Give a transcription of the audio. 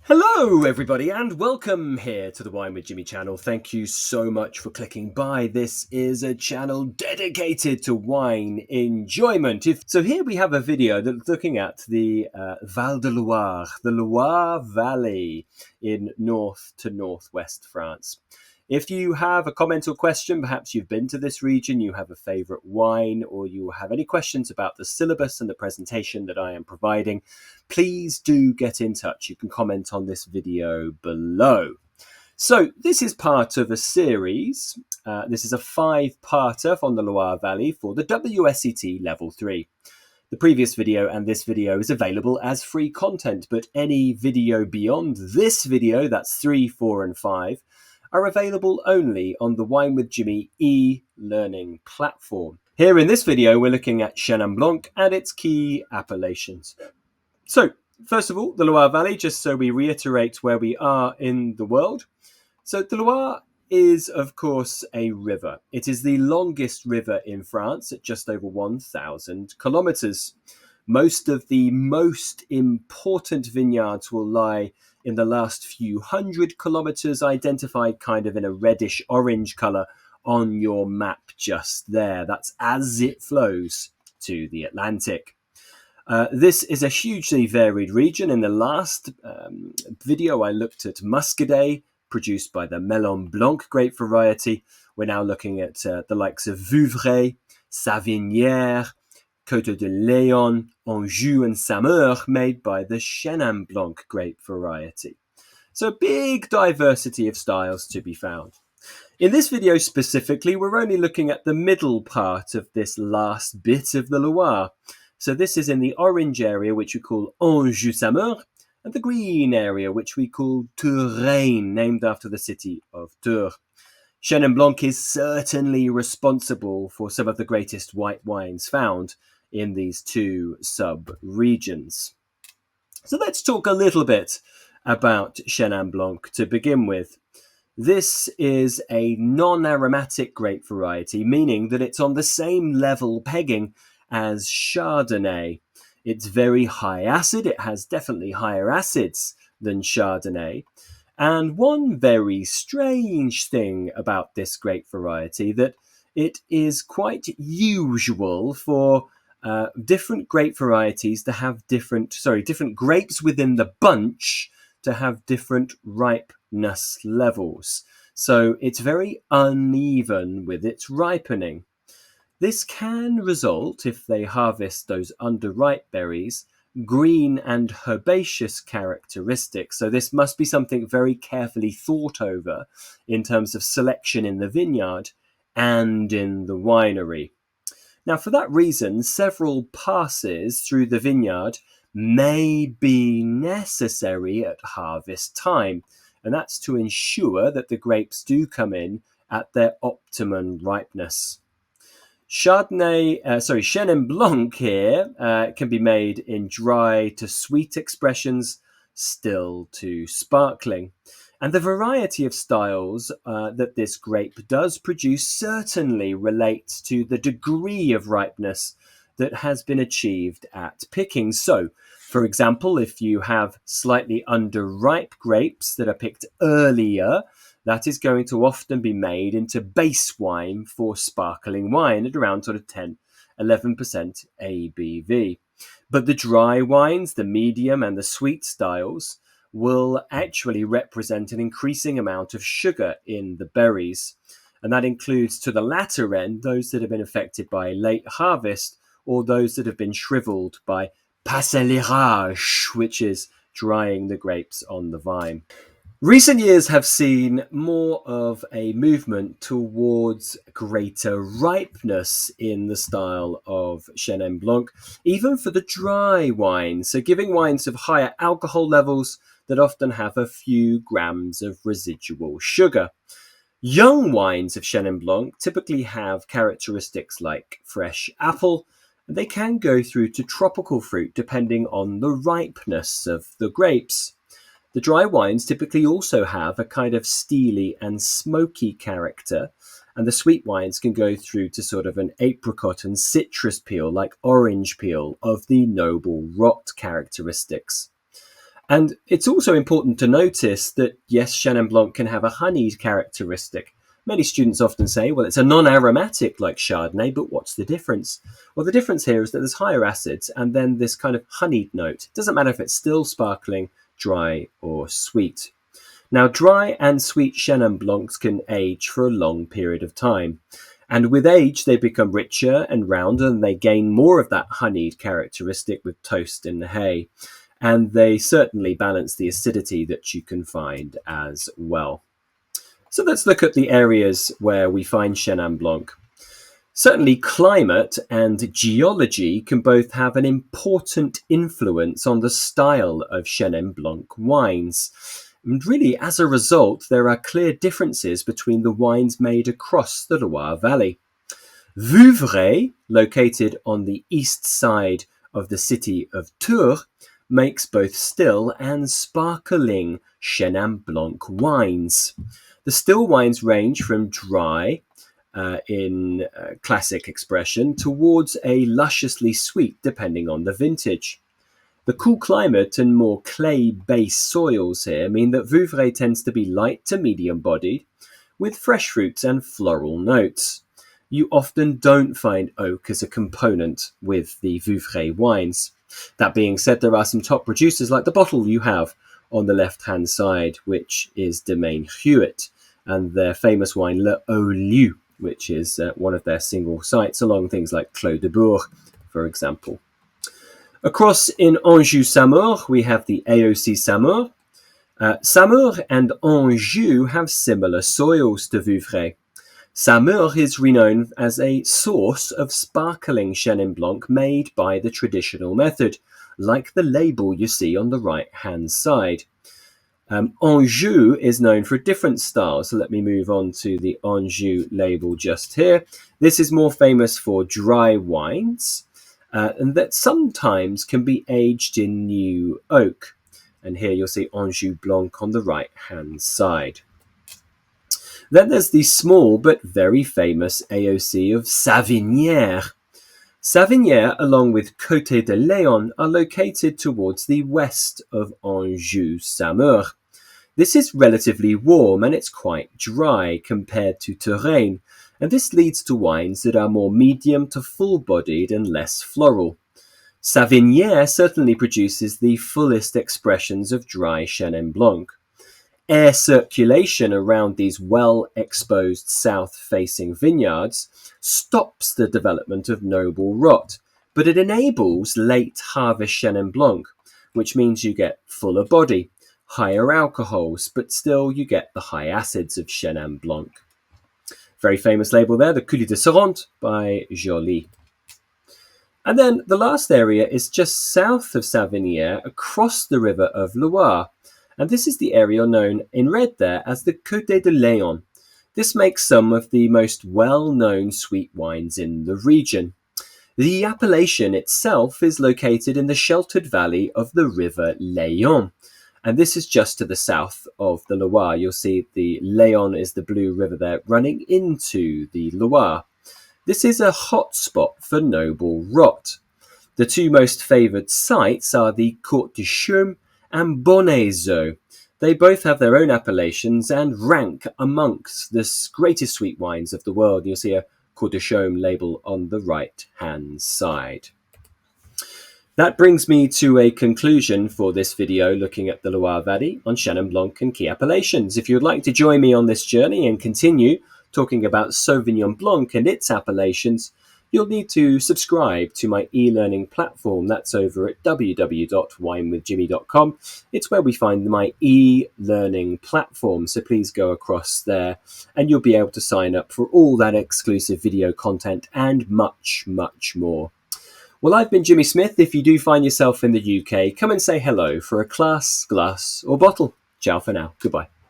Hello everybody and welcome here to the Wine with Jimmy channel. Thank you so much for clicking by. This is a channel dedicated to wine enjoyment. So here we have a video that's looking at the Val de Loire, the Loire Valley in north to northwest France. If you have a comment or question, perhaps you've been to this region, you have a favourite wine, or you have any questions about the syllabus and the presentation that I am providing, please do get in touch. You can comment on this video below. So this is part of a series. This is a 5-parter on the Loire Valley for the WSET Level 3. The previous video and this video is available as free content, but any video beyond this video, that's 3, 4 and 5, are available only on the Wine with Jimmy e-learning platform. Here in this video, we're looking at Chenin Blanc and its key appellations. So, first of all, the Loire Valley, just so we reiterate where we are in the world. So the Loire is, of course, a river. It is the longest river in France at just over 1,000 kilometers. Most of the most important vineyards will lie in the last few hundred kilometers, identified kind of in a reddish orange color on your map just there. That's as it flows to the Atlantic. This is a hugely varied region. In the last video, I looked at Muscadet, produced by the Melon Blanc grape variety. We're now looking at the likes of Vouvray, Savennières, Coteaux du Layon, Anjou and Saumur, made by the Chenin Blanc grape variety. So big diversity of styles to be found. In this video specifically, we're only looking at the middle part of this last bit of the Loire. So this is in the orange area, which we call Anjou-Saumur, and the green area, which we call Touraine, named after the city of Tours. Chenin Blanc is certainly responsible for some of the greatest white wines found in these two sub-regions. So let's talk a little bit about Chenin Blanc to begin with. This is a non-aromatic grape variety, meaning that it's on the same level pegging as Chardonnay. It's very high acid. It has definitely higher acids than Chardonnay. And one very strange thing about this grape variety, that it is quite usual for different grape varieties to have different grapes within the bunch to have different ripeness levels. So it's very uneven with its ripening. This can result, if they harvest those underripe berries, green and herbaceous characteristics. So this must be something very carefully thought over in terms of selection in the vineyard and in the winery. Now, for that reason, several passes through the vineyard may be necessary at harvest time, and that's to ensure that the grapes do come in at their optimum ripeness. Chenin Blanc here can be made in dry to sweet expressions, still to sparkling. And the variety of styles that this grape does produce certainly relates to the degree of ripeness that has been achieved at picking. So, for example, if you have slightly underripe grapes that are picked earlier, that is going to often be made into base wine for sparkling wine at around sort of 10-11% ABV. But the dry wines, the medium and the sweet styles, will actually represent an increasing amount of sugar in the berries. And that includes, to the latter end, those that have been affected by late harvest or those that have been shriveled by passerillage, which is drying the grapes on the vine. Recent years have seen more of a movement towards greater ripeness in the style of Chenin Blanc, even for the dry wines, so giving wines of higher alcohol levels that often have a few grams of residual sugar. Young wines of Chenin Blanc typically have characteristics like fresh apple, and they can go through to tropical fruit depending on the ripeness of the grapes. The dry wines typically also have a kind of steely and smoky character, and the sweet wines can go through to sort of an apricot and citrus peel, like orange peel, of the noble rot characteristics. And it's also important to notice that, yes, Chenin Blanc can have a honeyed characteristic. Many students often say, well, it's a non-aromatic like Chardonnay, but what's the difference? Well, the difference here is that there's higher acids and then this kind of honeyed note. It doesn't matter if it's still sparkling, dry, or sweet. Now, dry and sweet Chenin Blancs can age for a long period of time. And with age, they become richer and rounder, and they gain more of that honeyed characteristic with toast in the hay. And they certainly balance the acidity that you can find as well. So let's look at the areas where we find Chenin Blanc. Certainly climate and geology can both have an important influence on the style of Chenin Blanc wines. And really, as a result, there are clear differences between the wines made across the Loire Valley. Vouvray, located on the east side of the city of Tours, makes both still and sparkling Chenin Blanc wines. The still wines range from dry, in classic expression, towards a lusciously sweet, depending on the vintage. The cool climate and more clay-based soils here mean that Vouvray tends to be light to medium-bodied, with fresh fruits and floral notes. You often don't find oak as a component with the Vouvray wines. That being said, there are some top producers like the bottle you have on the left-hand side, which is Domaine Hewitt, and their famous wine Le Haut Lieu, which is one of their single sites along things like Clos de Bourg, for example. Across in Anjou-Saumur, we have the AOC Saumur. Saumur and Anjou have similar soils to Vouvray. Saumur is renowned as a source of sparkling Chenin Blanc made by the traditional method, like the label you see on the right-hand side. Anjou is known for a different style, so let me move on to the Anjou label just here. This is more famous for dry wines, and that sometimes can be aged in new oak. And here you'll see Anjou Blanc on the right-hand side. Then there's the small but very famous AOC of Savennières. Savennières, along with Coteaux du Layon, are located towards the west of Anjou-Saumur. This is relatively warm and it's quite dry compared to Touraine, and this leads to wines that are more medium to full-bodied and less floral. Savennières certainly produces the fullest expressions of dry Chenin Blanc. Air circulation around these well-exposed south-facing vineyards stops the development of noble rot, but it enables late-harvest Chenin Blanc, which means you get fuller body, higher alcohols, but still you get the high acids of Chenin Blanc. Very famous label there, the Coulis de Sorrente by Joly. And then the last area is just south of Savennières, across the river of Loire. And this is the area known in red there as the Coteaux du Layon. This makes some of the most well-known sweet wines in the region. The appellation itself is located in the sheltered valley of the river Layon. And this is just to the south of the Loire. You'll see the Layon is the blue river there running into the Loire. This is a hotspot for noble rot. The two most favoured sites are the Coteaux du Chaume and Bonnezeaux. They both have their own appellations and rank amongst the greatest sweet wines of the world. You'll see a Coteaux du Chaume label on the right-hand side. That brings me to a conclusion for this video looking at the Loire Valley on Chenin Blanc and key appellations. If you'd like to join me on this journey and continue talking about Sauvignon Blanc and its appellations, you'll need to subscribe to my e-learning platform. That's over at www.winewithjimmy.com. It's where we find my e-learning platform, so please go across there and you'll be able to sign up for all that exclusive video content and much, much more. Well, I've been Jimmy Smith. If you do find yourself in the UK, come and say hello for a class, glass or bottle. Ciao for now. Goodbye.